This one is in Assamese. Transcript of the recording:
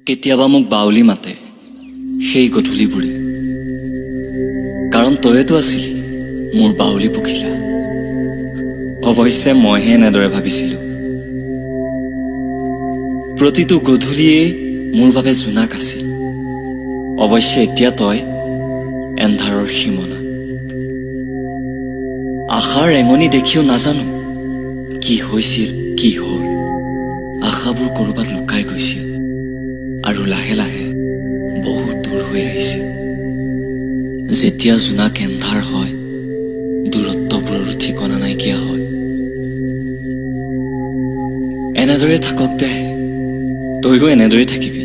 কেতিয়াবা মোক বাউলি মাতে সেই গধূলিবোৰে, কাৰণ তয়েতো আছিলি মোৰ বাউলি পখিলা। অৱশ্যে মইহে এনেদৰে ভাবিছিলো, প্ৰতিটো গধূলিয়ে মোৰ বাবে জোনাক আছিল। অৱশ্যে এতিয়া তই এন্ধাৰৰ সীমনা। আশাৰ ৰেঙনি দেখিও নাজানো কি হৈছিল, কি হ'ল। আশাবোৰ কৰবাত লুকাই গৈছিল আৰু লাহে লাহে বহুত দূৰ হৈ আহিছিল। যেতিয়া জোনাক এন্ধাৰ হয়, দূৰত্ববোৰৰো ঠিকনা নাইকিয়া হয়। এনেদৰে থাকক দে, তইও এনেদৰে থাকিবি।